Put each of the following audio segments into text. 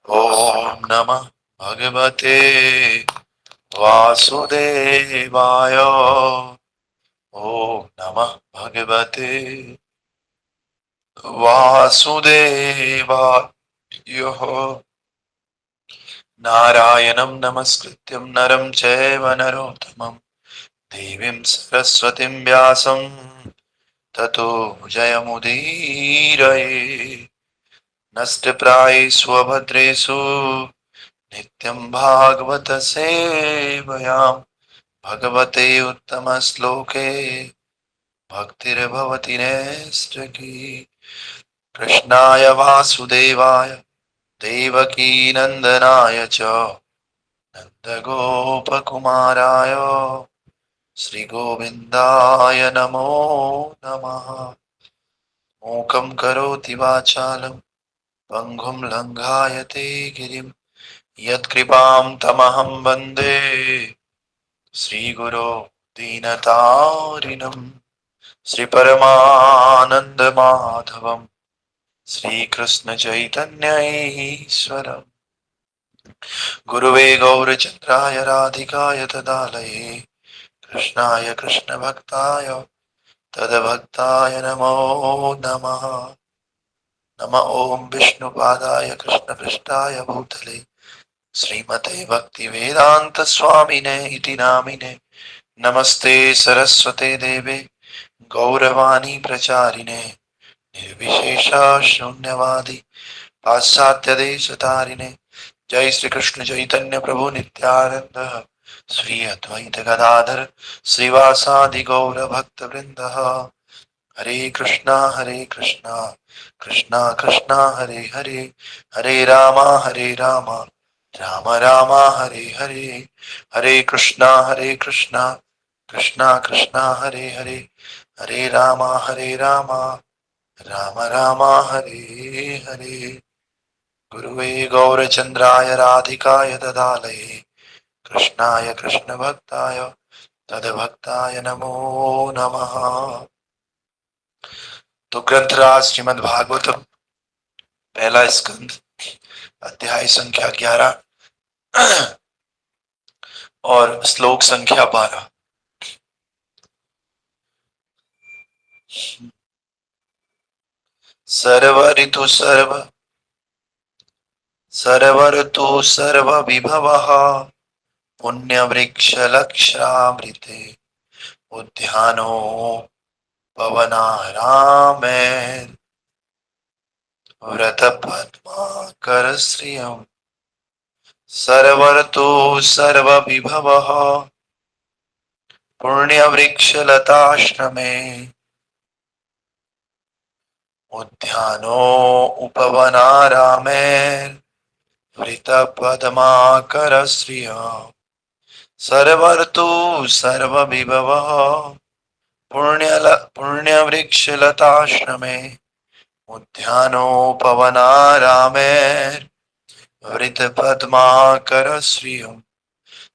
ॐ नमः भगवते वासुदेवाय। ॐ नमः भगवते वासुदेवाय। नारायणं नमस्कृत्यं नरं चैव नरोत्तमं देवीं सरस्वतीं व्यासं ततो जयमुदीरये। नष्टप्रायेषु अभद्रेषु नित्यं भागवत सेवयां भगवते उत्तमश्लोके भक्तिर्भवति नैष्ठिकी। कृष्णाय वासुदेवाय देवकी नन्दनाय च नन्दगोपकुमाराय श्रीगोविन्दाय नमो नमः। मूकं करोति वाचालं पङ्गुं लङ्घायते गिरिं यत्कृपां तमहं वन्दे श्रीगुरो दीनतारिणम्। श्रीपरमानन्दमाधवं श्रीकृष्णचैतन्य ईश्वरम्। गुरुवे गौरचन्द्राय राधिकाय तदालये कृष्णाय कृष्णभक्ताय तद्भक्ताय नमो नमः। नम ॐ विष्णुपादाय कृष्णपृष्ठाय भूतले श्रीमते भक्तिवेदान्तस्वामिने इति नामिने। नमस्ते सरस्वते देवे गौरवाणी प्रचारिणे निर्विशेषा शून्यवादी पाश्चात्य देश तारिणे। जय श्री कृष्ण चैतन्य प्रभु नित्यानंद श्री अद्वैत गदाधर श्रीवासादि गौर भक्त वृंद। हरे कृष्णा कृष्णा कृष्णा हरे हरे, हरे रामा राम राम हरे हरे। हरे कृष्णा कृष्णा कृष्णा हरे हरे, हरे राम राम राम हरे हरे। गुरुवे गौरचन्द्राय राधिकाय तदालये कृष्णाय कृष्णभक्ताय तद्भक्ताय नमो नमः। तो ग्रंथराज श्रीमद् भागवतम पहला स्कंद अध्याय संख्या 11 और श्लोक संख्या 12। सर्व ऋतु सर्व विभवः पुण्यवृक्ष लक्षामृते उद्यानो पवनारामे व्रत पद्माकर श्रियम्। सर्वर्तु सर्वविभवः पुण्यवृक्षलताश्रमे उद्यानो उपवनारामे वृतपद्माकर श्रियम्। सर्वर्तु सर्वविभवः पुण्यवृक्षलताश्रमे उद्यानोपवनारामे हृतपद्माकरश्रियम्।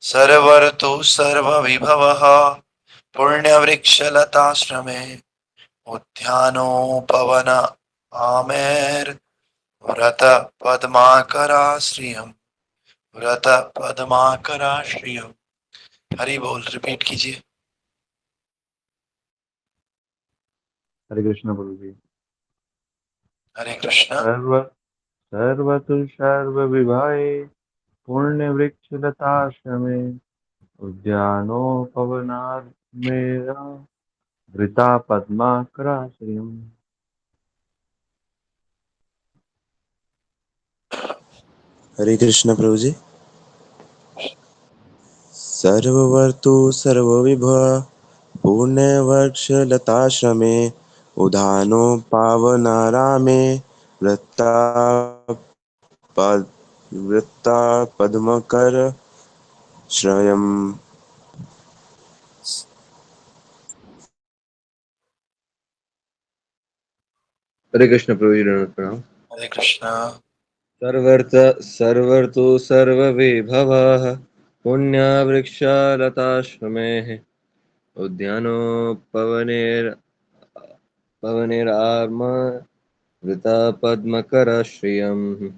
सर्वर्तु सर्वविभवः पुण्यवृक्षलताश्रमे उद्यानोपवन आमेर व्रत पद्माकराश्रियम्, व्रत पद्माकराश्रियम्। हरि बोल, रिपीट कीजिए। हरे कृष्ण प्रभु जी। हरे कृष्ण। सर्व सर्वतु सर्वविभाये पुण्यवृक्षलताश्रमे उद्यानोपवनार्मेरा वृता पद्माकराश्रियम्। हरे कृष्ण प्रभु जी। सर्ववर्तु सर्वविभव पुण्यवर्क्षलताश्रमे उधानो पावनारामे वृत्ता वृत्ता पद्मकर श्रयम्। हरे कृष्ण प्रभु जी, दंडवत प्रणाम। हरे कृष्ण। सर्वर्तु सर्वविभवः पुण्यवृक्षलताश्रमे उद्यानोपवनेरार्म वृता पद्मकराश्रियम्।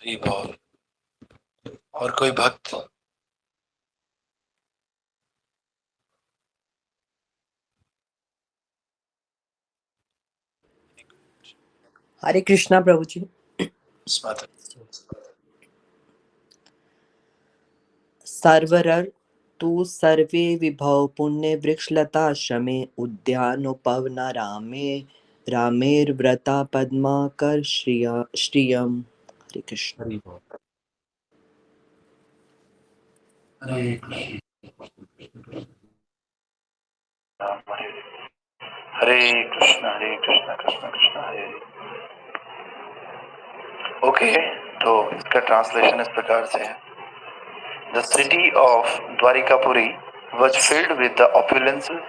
हरि बोल। और कोई भक्त? हरे कृष्णा प्रभु जी। सर्वरर तू सर्वे विभव पुण्य वृक्षलता श्रमे उद्यानोपवना रामे रामेर्व्रता पद्माकर श्रियम। हरे कृष्ण। हरि बोल। हरे कृष्ण हरे कृष्ण कृष्ण कृष्ण हरे हरे। ओके, तो इसका ट्रांसलेशन इस प्रकार से है। The city of Dwarikapuri was filled with the opulences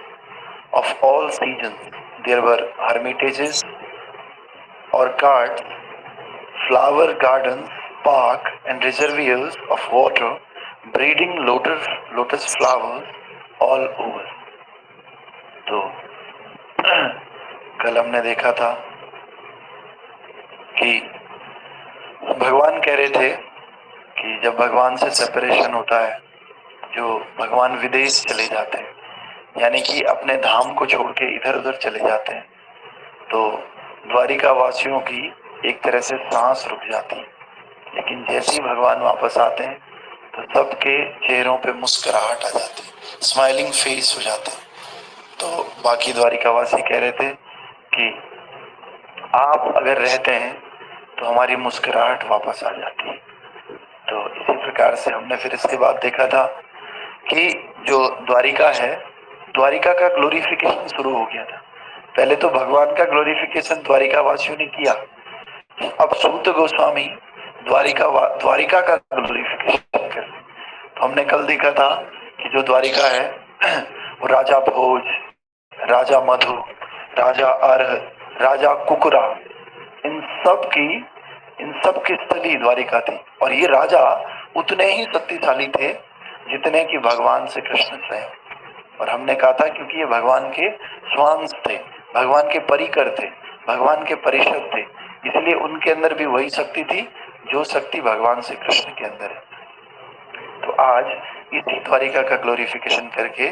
of all seasons. There were hermitages, orchards, flower gardens, park and reservoirs of water, breeding lotus flowers all over. तो कल हमने देखा था कि भगवान कह रहे थे कि जब भगवान से सेपरेशन होता है, जो भगवान विदेश चले जाते हैं, यानी कि अपने धाम को छोड़ के इधर उधर चले जाते हैं, तो द्वारिका वासियों की एक तरह से सांस रुक जाती है। लेकिन जैसे ही भगवान वापस आते हैं तो सबके चेहरों पे मुस्कुराहट आ जाती है, स्माइलिंग फेस हो जाते हैं। तो बाकी द्वारिकावासी कह रहे थे कि आप अगर रहते हैं तो हमारी मुस्कुराहट वापस आ जाती है। तो इसी प्रकार से हमने फिर इसके बाद देखा था कि जो द्वारिका है, द्वारिका का ग्लोरिफिकेशन शुरू हो गया था। पहले तो भगवान का ग्लोरिफिकेशन द्वारिका वासियों ने किया, अब सूत गोस्वामी द्वारिका का ग्लोरिफिकेशन कर रहे। तो हमने कल देखा था कि जो द्वारिका है वो राजा भोज, राजा मधु, राजा अर्ह, राजा कुकुरा, इन सब की स्थली द्वारिका थी। और ये राजा उतने ही शक्तिशाली थे जितने कि भगवान श्री कृष्ण स्वयं। और हमने कहा था क्योंकि ये भगवान के स्वांश थे, भगवान के परिकर थे, भगवान के परिषद थे, इसलिए उनके अंदर भी वही शक्ति थी जो शक्ति भगवान श्री कृष्ण के अंदर है। तो आज इसी द्वारिका का ग्लोरिफिकेशन करके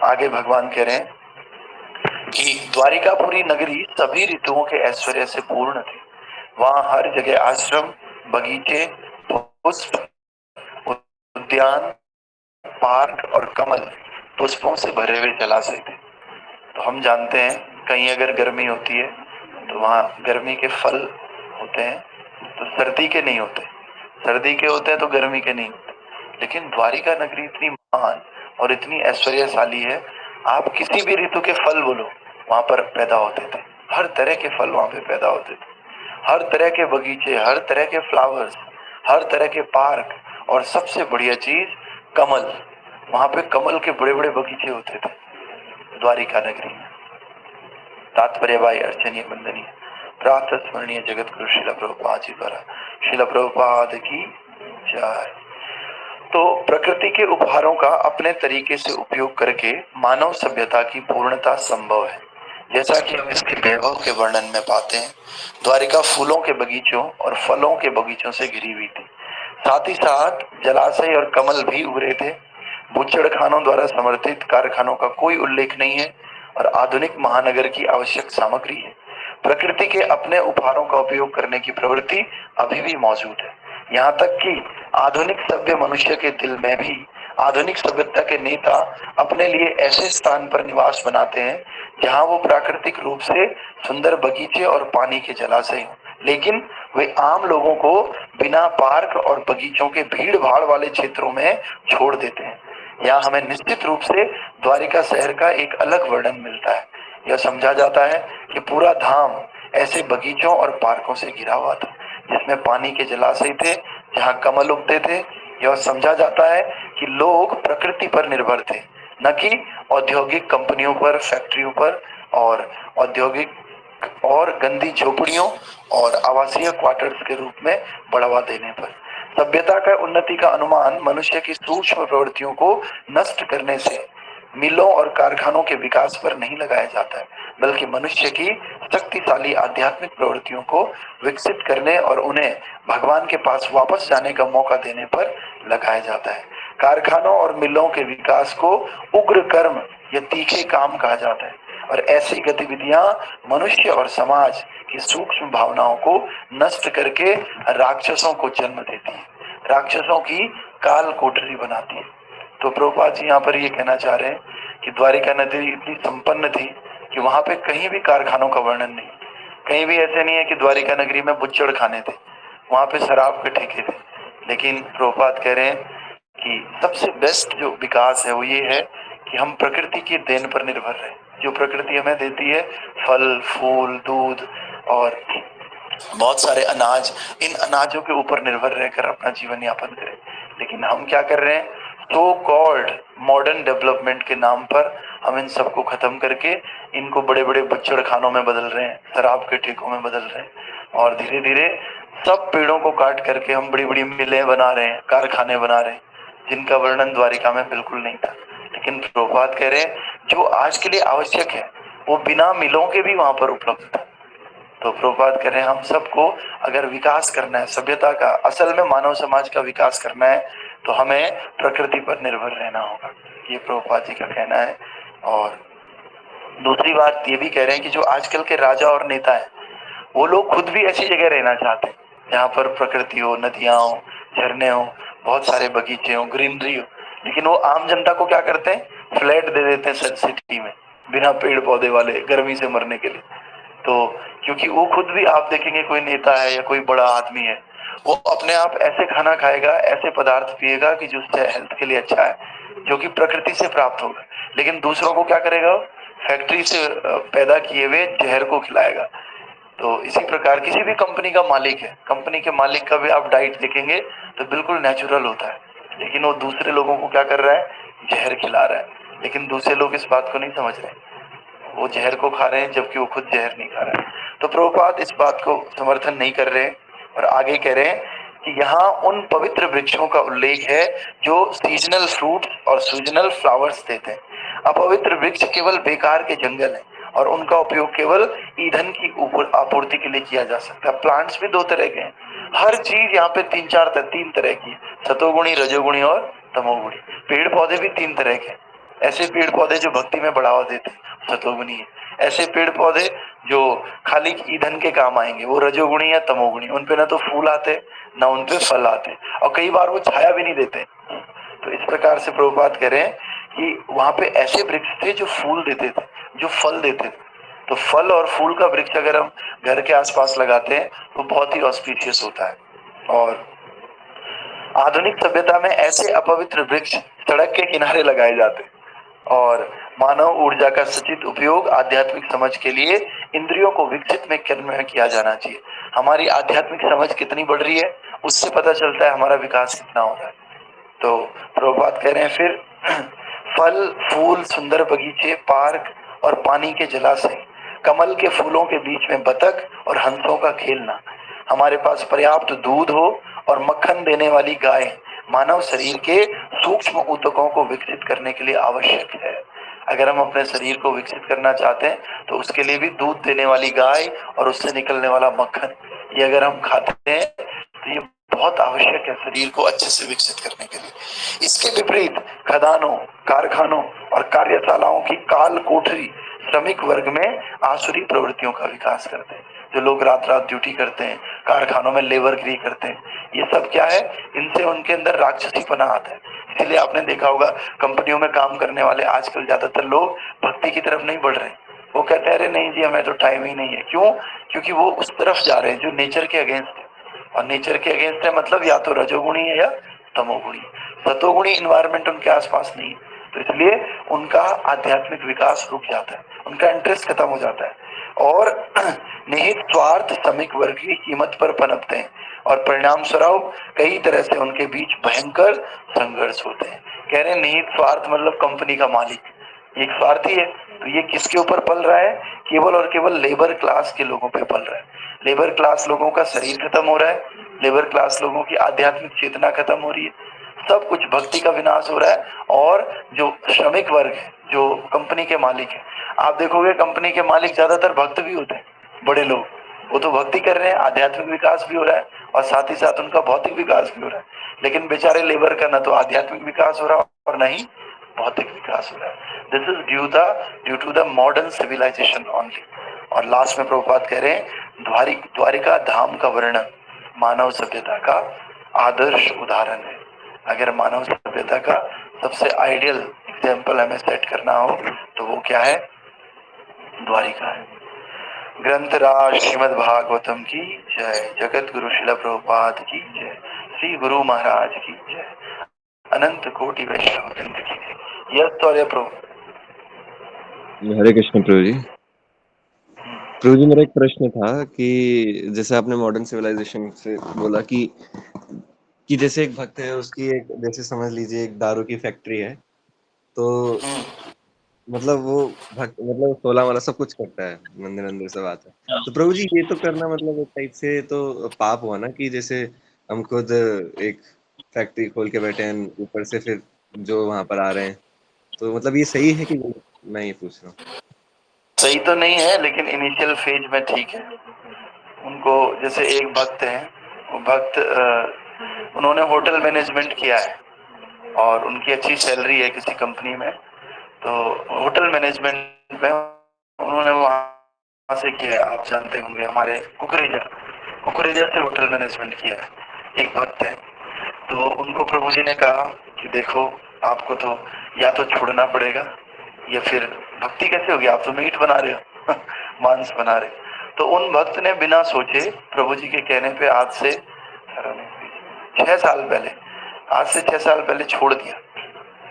आगे भगवान कह रहे हैं कि द्वारिकापुरी नगरी सभी ऋतुओं के ऐश्वर्य से पूर्ण थी। वहाँ हर जगह आश्रम, बगीचे, पुष्प, उद्यान, पार्क और कमल पुष्पों से भरे हुए जलाशय थे। तो हम जानते हैं कहीं अगर गर्मी होती है तो वहाँ गर्मी के फल होते हैं, तो सर्दी के नहीं होते, सर्दी के होते हैं तो गर्मी के नहीं होते। लेकिन द्वारिका नगरी इतनी महान और इतनी ऐश्वर्यशाली है, आप किसी भी ऋतु के फल बोलो वहां पर पैदा होते थे। हर तरह के फल वहां पे पैदा होते थे, हर तरह के बगीचे, हर तरह के फ्लावर्स, हर तरह के पार्क, और सबसे बढ़िया चीज कमल। वहां पे कमल के बड़े बड़े बगीचे होते थे द्वारिका नगरी में। तात्पर्य भाई अर्चनीय वंदनीय प्रातः स्मरणीय जगत गुरु शिला प्रभुपाद जी द्वारा। शिला प्रभुपाद की जय। तो प्रकृति के उपहारों का अपने तरीके से उपयोग करके मानव सभ्यता की पूर्णता संभव है, जैसा कि हम इसके वैभव के वर्णन में पाते हैं। द्वारिका फूलों के बगीचों और फलों के बगीचों से घिरी हुई थी, साथ ही साथ जलाशय और कमल भी उभरे थे। बुच्चड़खानों द्वारा समर्थित कारखानों का कोई उल्लेख नहीं है और आधुनिक महानगर की आवश्यक सामग्री है। प्रकृति के अपने उपहारों का उपयोग करने की प्रवृत्ति अभी भी मौजूद है। यहाँ तक कि आधुनिक सभ्य मनुष्य के दिल में भी आधुनिक सभ्यता के नेता अपने लिए ऐसे स्थान पर निवास बनाते हैं जहाँ वो प्राकृतिक रूप से सुंदर बगीचे और पानी के जलाशय हों, लेकिन वे आम लोगों को बिना पार्क और बगीचों के भीड़ भाड़ वाले क्षेत्रों में छोड़ देते हैं। यहाँ हमें निश्चित रूप से द्वारिका शहर का एक अलग वर्णन मिलता है। यह समझा जाता है कि पूरा धाम ऐसे बगीचों और पार्कों से घिरा हुआ था जिसमें पानी के जलाशय थे, जहाँ कमल उगते थे। यह समझा जाता है कि लोग प्रकृति पर निर्भर थे, न कि औद्योगिक कंपनियों पर, फैक्ट्रियों पर और औद्योगिक और गंदी झोपड़ियों और आवासीय क्वार्टर्स के रूप में बढ़ावा देने पर। सभ्यता का उन्नति का अनुमान मनुष्य की सूक्ष्म प्रवृत्तियों को नष्ट करने से मिलों और कारखानों के विकास पर नहीं लगाया जाता है, बल्कि मनुष्य की शक्तिशाली आध्यात्मिक प्रवृत्तियों को विकसित करने और उन्हें भगवान के पास वापस जाने का मौका देने पर लगाया जाता है। कारखानों और मिलों के विकास को उग्र कर्म या तीखे काम कहा जाता है, और ऐसी गतिविधियां मनुष्य और समाज की सूक्ष्म भावनाओं को नष्ट करके राक्षसों को जन्म देती है, राक्षसों की काल कोठरी बनाती है। तो प्रभुपाद जी यहाँ पर ये कहना चाह रहे हैं कि द्वारिका नदी इतनी संपन्न थी कि वहां पे कहीं भी कारखानों का वर्णन नहीं, कहीं भी ऐसे नहीं है कि द्वारिका नगरी में बुच्चड़ खाने थे, वहां पे शराब के ठेके थे। लेकिन प्रभुपाद कह रहे हैं कि सबसे बेस्ट जो विकास है वो ये है कि हम प्रकृति की देन पर निर्भर रहे। जो प्रकृति हमें देती है, फल फूल दूध और बहुत सारे अनाज, इन अनाजों के ऊपर निर्भर रहकर अपना जीवन यापन करें। लेकिन हम क्या कर रहे हैं, सो कॉल्ड मॉडर्न डेवलपमेंट के नाम पर हम इन सबको खत्म करके इनको बड़े बड़े बुच्चड़ खानों में बदल रहे हैं, शराब के ठेकों में बदल रहे हैं, और धीरे धीरे सब पेड़ों को काट करके हम बड़ी बड़ी मिलें बना रहे हैं, कारखाने बना रहे हैं, जिनका वर्णन द्वारिका में बिल्कुल नहीं था। लेकिन प्रभुपाद कह रहे हैं जो आज के लिए आवश्यक है वो बिना मिलों के भी वहां पर उपलब्ध था। तो प्रभुपाद कह रहे हैं हम सबको अगर विकास करना है, सभ्यता का, असल में मानव समाज का विकास करना है, तो हमें प्रकृति पर निर्भर रहना होगा। ये प्रभुपाद जी का कहना है। और दूसरी बात ये भी कह रहे हैं कि जो आजकल के राजा और नेता हैं वो लोग खुद भी ऐसी जगह रहना चाहते हैं जहाँ पर प्रकृति हो, नदियां हो, झरने हो, बहुत सारे बगीचे हो, ग्रीनरी हो। लेकिन वो आम जनता को क्या करते हैं, फ्लैट दे देते हैं सिटी में बिना पेड़ पौधे वाले, गर्मी से मरने के लिए। तो क्योंकि वो खुद भी, आप देखेंगे कोई नेता है या कोई बड़ा आदमी है, वो अपने आप ऐसे खाना खाएगा, ऐसे पदार्थ पिएगा कि जो उससे हेल्थ के लिए अच्छा है, जो कि प्रकृति से प्राप्त होगा। लेकिन दूसरों को क्या करेगा, फैक्ट्री से पैदा किए हुए जहर को खिलाएगा। तो इसी प्रकार किसी भी कंपनी का मालिक है, कंपनी के मालिक का भी आप डाइट देखेंगे तो बिल्कुल नेचुरल होता है, लेकिन वो दूसरे लोगों को क्या कर रहा है, जहर खिला रहा है। लेकिन दूसरे लोग इस बात को नहीं समझ रहे, वो जहर को खा रहे हैं जबकि वो खुद जहर नहीं खा रहे हैं। तो प्रभुपाद इस बात को समर्थन नहीं कर रहे और आगे कह रहे हैं कि यहाँ उन पवित्र वृक्षों का उल्लेख है जो सीजनल फ्रूट और सीजनल फ्लावर्स देते हैं। अपवित्र वृक्ष केवल बेकार के जंगल हैं और उनका उपयोग केवल ईंधन की आपूर्ति के लिए किया जा सकता है। प्लांट्स भी दो तरह के हैं, हर चीज यहाँ पे तीन तरह की, सतोगुणी, रजोगुणी और तमोगुणी। पेड़ पौधे भी तीन तरह के हैं, ऐसे पेड़ पौधे जो भक्ति में बढ़ावा देते हैं, सतोगुणी है। ऐसे पेड़ पौधे जो खाली ईंधन के काम आएंगे, वो रजोगुणी या तमोगुणी। उन पे ना तो फूल आते ना उन पे फल आते, और कई बार वो छाया भी नहीं देते। तो इस प्रकार से प्रभुपाद कह रहे हैं कि वहां पे ऐसे वृक्ष थे जो फूल देते थे, जो फल देते थे। तो फल और फूल का वृक्ष अगर हम घर के आसपास लगाते हैं तो बहुत ही ऑस्पिशियस होता है। और आधुनिक सभ्यता में ऐसे अपवित्र वृक्ष सड़क के किनारे लगाए जाते हैं। और मानव ऊर्जा का सचित उपयोग आध्यात्मिक समझ के लिए इंद्रियों को विकसित में किया जाना चाहिए। हमारी आध्यात्मिक समझ कितनी बढ़ रही है उससे पता चलता है हमारा विकास कितना हो रहा है। तो प्रभुपाद कह रहे हैं फिर फल फूल, सुंदर बगीचे, पार्क और पानी के जलाशय, कमल के फूलों के बीच में बतख और हंसों का खेलना, हमारे पास पर्याप्त दूध हो और मक्खन देने वाली गाय मानव शरीर के सूक्ष्म ऊतकों को विकसित करने के लिए आवश्यक है। अगर हम अपने शरीर को विकसित करना चाहते हैं तो उसके लिए भी दूध देने वाली गाय और उससे निकलने वाला मक्खन, ये अगर हम खाते हैं तो ये बहुत आवश्यक है शरीर को अच्छे से विकसित करने के लिए। इसके विपरीत खदानों, कारखानों और कार्यशालाओं की काल कोठरी श्रमिक वर्ग में आसुरी प्रवृत्तियों का विकास करते हैं। जो लोग रात रात ड्यूटी करते हैं, कारखानों में लेबर गिरी करते हैं, ये सब क्या है, इनसे उनके अंदर राक्षसीपना आता है। इसीलिए आपने देखा होगा कंपनियों में काम करने वाले आजकल ज्यादातर लोग भक्ति की तरफ नहीं बढ़ रहे। वो कहते हैं अरे नहीं जी हमें तो टाइम ही नहीं है। क्यों? क्योंकि वो उस तरफ जा रहे हैं जो नेचर के अगेंस्ट है। और नेचर के अगेंस्ट है मतलब या तो रजोगुणी है या तमोगुणी। सतोगुणी इन्वायरमेंट उनके आसपास नहीं है, तो इसलिए उनका आध्यात्मिक विकास रुक जाता है, उनका इंटरेस्ट खत्म हो जाता है और निहित स्वार्थ श्रमिक वर्ग की कीमत पर पनपते हैं और परिणाम स्वरूप कई तरह से उनके बीच भयंकर संघर्ष होते हैं। कह रहे हैं निहित स्वार्थ मतलब कंपनी का मालिक एक स्वार्थी है, तो ये किसके ऊपर पल रहा है? केवल और केवल लेबर क्लास के लोगों पे पल रहा है। लेबर क्लास लोगों का शरीर खत्म हो रहा है, लेबर क्लास लोगों की आध्यात्मिक चेतना खत्म हो रही है, सब कुछ, भक्ति का विनाश हो रहा है। और जो श्रमिक वर्ग है, जो कंपनी के मालिक है, आप देखोगे कंपनी के मालिक ज्यादातर भक्त भी होते हैं, बड़े लोग, वो तो भक्ति कर रहे हैं, आध्यात्मिक विकास भी हो रहा है और साथ ही साथ उनका भौतिक विकास भी हो रहा है, लेकिन बेचारे लेबर का ना तो आध्यात्मिक विकास हो रहा है और ना ही भौतिक विकास हो रहा है। This is due to the modern civilisation only. और लास्ट में प्रभुपाद कह रहे हैं द्वारिका धाम का वर्णन मानव सभ्यता का आदर्श उदाहरण है। अगर मानव सभ्यता का सबसे आइडियल एग्जाम्पल हमें सेट करना हो तो वो क्या है? द्वारिका है। ग्रंथराज श्रीमद् भागवतम की जय, जगत गुरु शिला प्रभुपाद की जय, श्री गुरु महाराज की जय, अनंत कोटि वैष्णव वृंद की जय। यस तो अरे प्रभु। हरे कृष्ण प्रभु जी। प्रभु जी, मेरा एक प्रश्न था कि जैसे आपने मॉडर्न सिविलाइजेशन से बोला कि जैसे एक भक्त है, उसकी एक, जैसे समझ लीजिए एक दारू की फैक्ट्री है, तो मतलब वो भक्त, मतलब 16 वाला सब कुछ करता है, मंदिर अंदर सब आता है, तो प्रभु जी ये तो करना मतलब एक टाइप से तो पाप हुआ ना, कि जैसे हम खुद एक फैक्ट्री खोल के बैठे हैं, ऊपर से फिर जो वहां पर आ रहे हैं, तो मतलब ये सही है कि नहीं? मैं ये पूछ रहा हूँ। सही तो नहीं है, लेकिन इनिशियल फेज में ठीक है। उनको, जैसे एक भक्त हैं, वो भक्त उन्होंने होटल मैनेजमेंट किया है और उनकी अच्छी सैलरी है किसी कंपनी में, तो होटल मैनेजमेंट में उन्होंने वहाँ से किया है। आप जानते होंगे, हमारे कुकरेजा से होटल मैनेजमेंट किया है एक भक्त है। तो उनको प्रभु जी ने कहा कि देखो, आपको तो या तो छोड़ना पड़ेगा या फिर भक्ति कैसे होगी, आप तो मीट बना रहे हो मांस बना रहे हो। तो उन भक्त ने बिना सोचे प्रभु जी के कहने पे आज से 6 साल पहले, आज से 6 साल पहले छोड़ दिया।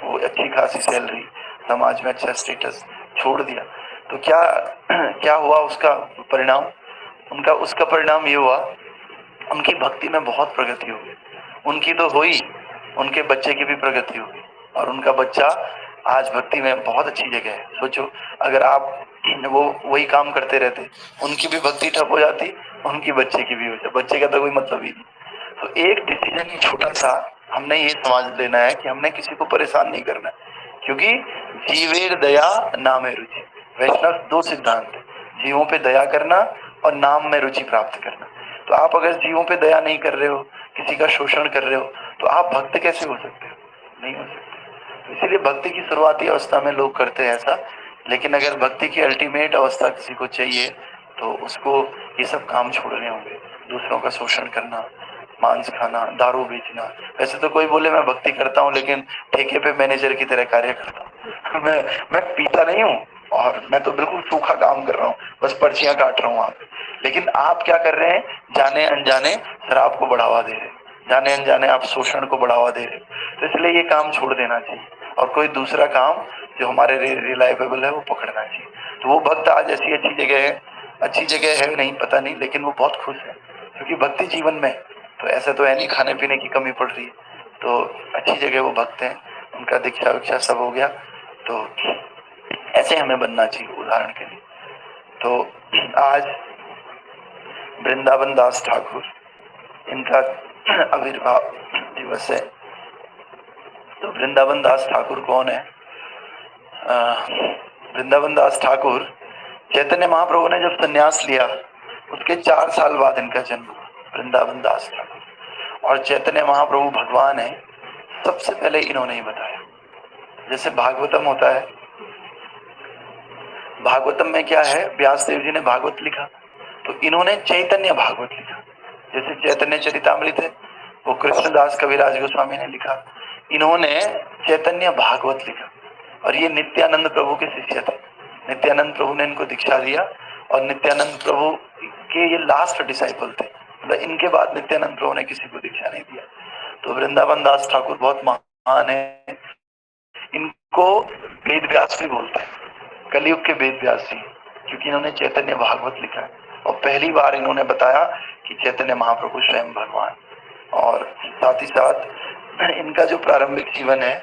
वो अच्छी खासी सैलरी, समाज में अच्छा स्टेटस, छोड़ दिया। तो क्या क्या हुआ उसका परिणाम? उसका परिणाम ये हुआ, उनकी भक्ति में बहुत प्रगति हो गई। उनकी तो हुई, उनके बच्चे की भी प्रगति हो गई और उनका बच्चा आज भक्ति में बहुत अच्छी जगह है। सोचो, अगर आप वो वही काम करते रहते, उनकी भी भक्ति ठप हो जाती, उनकी बच्चे की भी हो जाती, बच्चे का तो कोई मतलब ही नहीं। तो एक डिसीजन ही छोटा सा, हमने ये समझ लेना है कि हमने किसी को परेशान नहीं करना है, क्योंकि जीवेर दया नामे रुचि। वैष्णव दो सिद्धांत है, जीवों पे दया करना और नाम में रुचि प्राप्त करना। तो आप अगर जीवों पे दया नहीं कर रहे हो, किसी का शोषण कर रहे हो, तो आप भक्त कैसे हो सकते हो? नहीं हो सकते। तो इसीलिए भक्ति की शुरुआती अवस्था में लोग करते हैं ऐसा, लेकिन अगर भक्ति की अल्टीमेट अवस्था किसी को चाहिए तो उसको ये सब काम छोड़ने होंगे। दूसरों का शोषण करना, मांस खाना, दारू बेचना। वैसे तो कोई बोले मैं भक्ति करता हूँ लेकिन ठेके पे मैनेजर की तरह कार्य करता हूँ मैं पीता नहीं हूँ और मैं तो बिल्कुल सूखा काम कर रहा हूँ, बस पर्चियां काट रहा हूँ वहां पे। लेकिन आप क्या कर रहे हैं? जाने अनजाने शराब को बढ़ावा दे रहे हैं, जाने अनजाने आप शोषण को बढ़ावा दे रहे हैं। तो इसलिए ये काम छोड़ देना चाहिए और कोई दूसरा काम जो हमारे रिलायबल है वो पकड़ना चाहिए। तो वो भक्त आज ऐसी अच्छी जगह है नहीं पता नहीं, लेकिन वो बहुत खुश है क्योंकि भक्ति जीवन में, तो ऐसा तो है नहीं खाने पीने की कमी पड़ रही है, तो अच्छी जगह वो भक्त हैं, उनका दीक्षा विक्षा सब हो गया। तो ऐसे हमें बनना चाहिए उदाहरण के लिए। तो आज वृंदावन दास ठाकुर, इनका आविर्भाव दिवस है। तो वृंदावन दास ठाकुर कौन है? वृंदावन दास ठाकुर, चैतन्य महाप्रभु ने जब संन्यास लिया उसके 4 साल बाद इनका जन्म हुआ, वृंदावन दास ठाकुर। और चैतन्य महाप्रभु भगवान है, सबसे पहले इन्होंने ही बताया। जैसे भागवतम होता है, भागवतम में क्या है, व्यास देव जी ने भागवत लिखा तो इन्होंने चैतन्य भागवत लिखा। जैसे चैतन्य चरितामृत है वो कृष्णदास कविराज गोस्वामी ने लिखा, इन्होंने चैतन्य भागवत लिखा। और ये नित्यानंद प्रभु के शिष्य थे, नित्यानंद प्रभु ने इनको दीक्षा दिया और नित्यानंद प्रभु के ये लास्ट डिसाइपल थे, मतलब इनके बाद नित्यानंद प्रभु ने किसी को दीक्षा नहीं दिया। तो वृंदावन दास ठाकुर बहुत महान है, इनको वेद व्यास भी बोलते हैं, कलयुग के वेद व्यास जी, क्योंकि इन्होंने चैतन्य भागवत लिखा है और पहली बार इन्होंने बताया कि चैतन्य महाप्रभु स्वयं भगवान। और साथ ही साथ इनका जो प्रारंभिक जीवन है,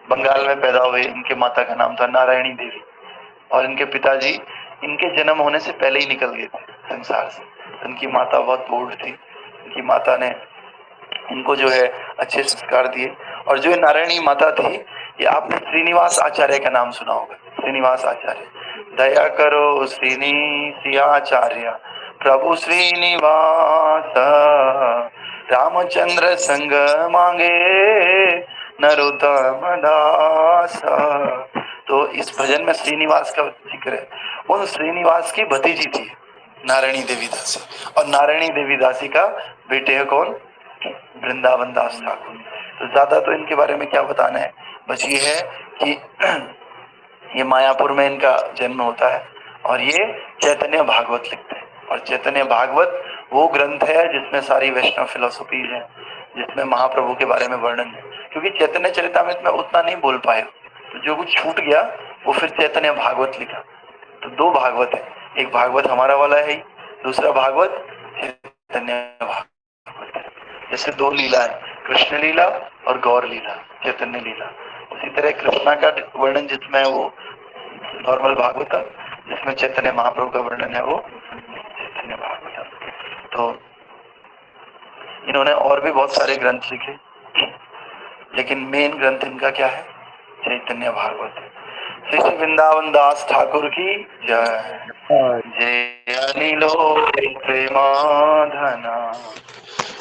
बंगाल में पैदा हुए, इनके माता का नाम था नारायणी देवी और इनके पिताजी इनके जन्म होने से पहले ही निकल गए थे संसार से। इनकी माता बहुत बोल्ड थी, इनकी माता ने इनको जो है अच्छे संस्कार दिए। और जो नारायणी माता थी, ये आपने श्रीनिवास आचार्य का नाम सुना होगा, श्रीनिवास आचार्य। दया करो श्रीनिधि आचार्य प्रभु श्रीनिवास, रामचंद्र संग मांगे नरोत्तम दास। तो इस भजन में श्रीनिवास का जिक्र है। उन श्रीनिवास की भतीजी थी नारायणी देवी दासी, और नारायणी देवी दासी का बेटे है कौन? वृंदावन दास ठाकुर। तो ज्यादा तो इनके बारे में क्या बताना है, बस ये है कि ये मायापुर में इनका जन्म होता है और ये चैतन्य भागवत लिखते हैं। और चैतन्य भागवत वो ग्रंथ है जिसमें सारी वैष्णव फिलोसफी है, जिसमें महाप्रभु के बारे में वर्णन है। क्योंकि चैतन्य चरितामृत में उतना नहीं बोल पाए, तो जो कुछ छूट गया वो फिर चैतन्य भागवत लिखा। तो दो भागवत है, एक भागवत हमारा वाला है, दूसरा भागवत चैतन्य भागवत है। जैसे दो लीला है, कृष्ण लीला और गौर लीला, चैतन्य लीला। उसी तरह कृष्णा का वर्णन जिसमें है वो नॉर्मल भागवत, जिसमें चैतन्य महाप्रभु का वर्णन है वो चैतन्य भागवत। तो इन्होंने और भी बहुत सारे ग्रंथ लिखे, लेकिन मेन ग्रंथ इनका क्या है? चैतन्य भागवत। श्री श्री वृंदावन दास ठाकुर की जय। जय अनिलो प्रेमाधना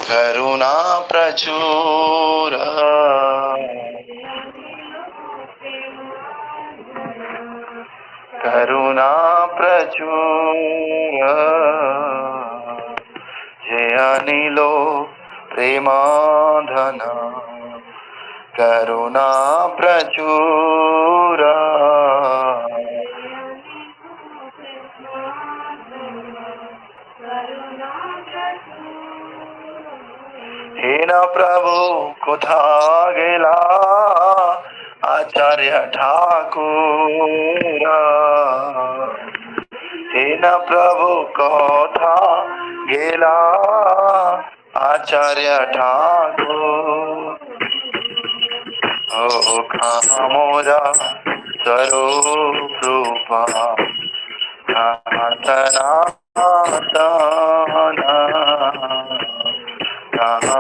करुणा प्रचुर, करुणा प्रचुर। जय अनिलो प्रेमाधना करुणा प्रचुर। हे न प्रभु कोथा गेला आचार्य ठाकुर, हे न प्रभु कोथा गेला आचार्य ठाकुर। ओ खामोजा स्वरूप रूपा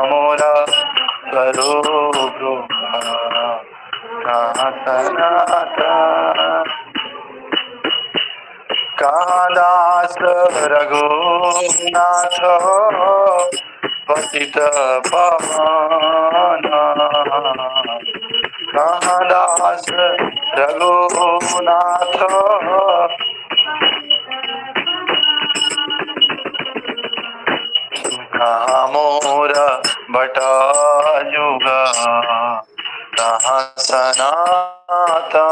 मोरा स्वरूप रूपा कहाँ दास रघुनाथ पतित पावन, कहाँ दास रघुनाथ कहाँ मोर बटा जुग, कहाँ सनातना।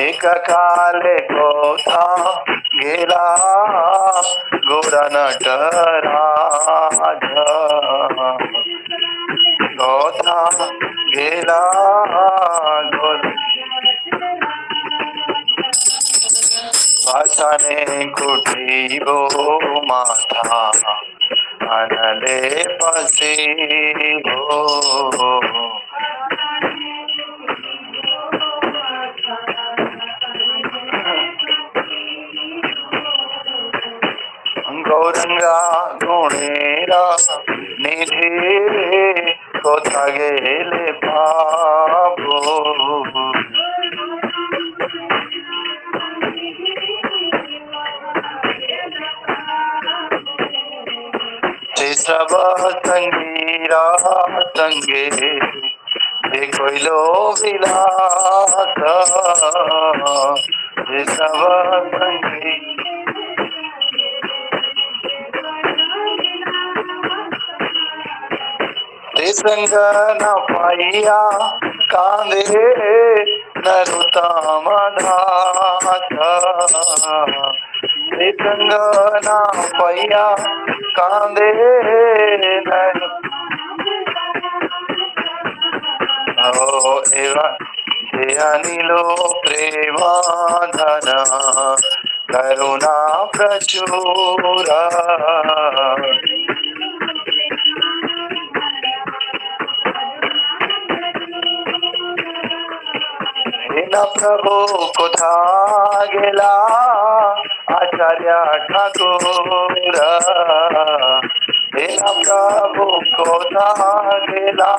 एक काले को था गेला गोरा नटराज, गोथा गेला पाषाणे कुटीरो माथा अनले पसीरो, गौरंगा गुणेरा निधि कोथा गेले पाबो, ते सब संगीरा संगे देखो लो विलास, ते सब संगी ते संग न पाइया कांदे नरोत्तम दास, ते संग न पाइया कांदे जय अनिलो प्रेमाधना करुणा प्रचुर। हे न प्रभु कोथा गेला आचार्य ठाकुर तेरा प्रभु को देला।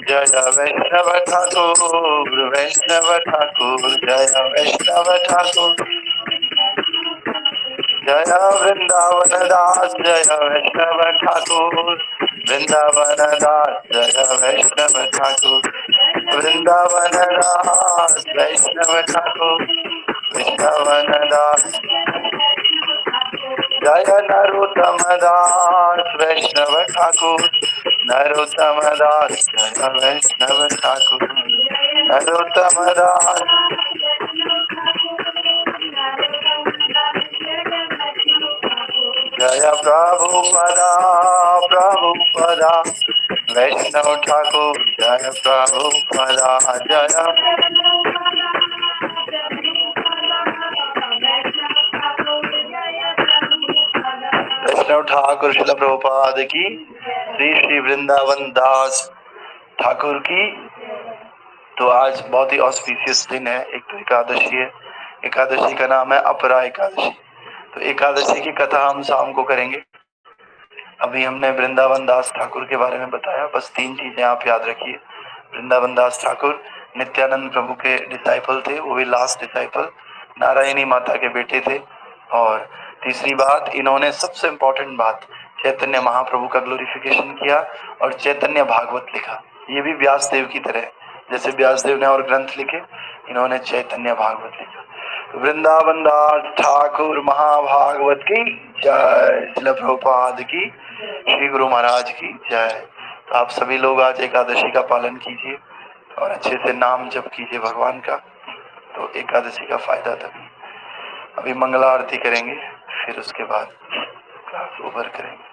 जय वैष्णव ठाकुर वैष्णव ठाकुर जय वैष्णव ठाकुर। जय वृंदावन दास जय वैष्णव ठाकुर वृंदावन दास जय वैष्णव ठाकुर वृंदावन दास वैष्णव ठाकुर वृंदावन दास। जय नरोत्तम दास वैष्णव ठाकुर नरोत्तम दास जय वैष्णव ठाकुर नरोत्तम दास। जय प्रभुपदा प्रभुपदा वैष्णव ठाकुर जय प्रभुपदा जय। वैष्णव ठाकुर श्रील प्रभुपाद की, श्री श्री वृंदावन दास ठाकुर की। तो आज बहुत ही ऑस्पिशियस दिन है। एक तो एकादशी है, एकादशी का नाम है अपरा एकादशी। तो एकादशी की कथा हम शाम को करेंगे। अभी हमने वृंदावन दास ठाकुर के बारे में बताया। बस 3 चीजें आप याद रखिए। वृंदावन दास ठाकुर नित्यानंद प्रभु के डिसाइपल थे, वो भी लास्ट डिसाइपल, नारायणी माता के बेटे थे। और तीसरी बात, इन्होंने सबसे इम्पोर्टेंट बात, चैतन्य महाप्रभु का ग्लोरिफिकेशन किया और चैतन्य भागवत लिखा। ये भी व्यासदेव की तरह, जैसे व्यासदेव ने और ग्रंथ लिखे, इन्होंने चैतन्य भागवत लिखा। वृंदावन दास ठाकुर महाभागवत की जय, श्रील प्रभुपाद की, श्री गुरु महाराज की जय। तो आप सभी लोग आज एकादशी का पालन कीजिए और अच्छे से नाम जप कीजिए भगवान का। तो एकादशी का फायदा तभी। अभी मंगला आरती करेंगे, फिर उसके बाद क्लास ओवर करेंगे।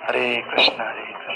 हरे कृष्ण हरे कृष्ण।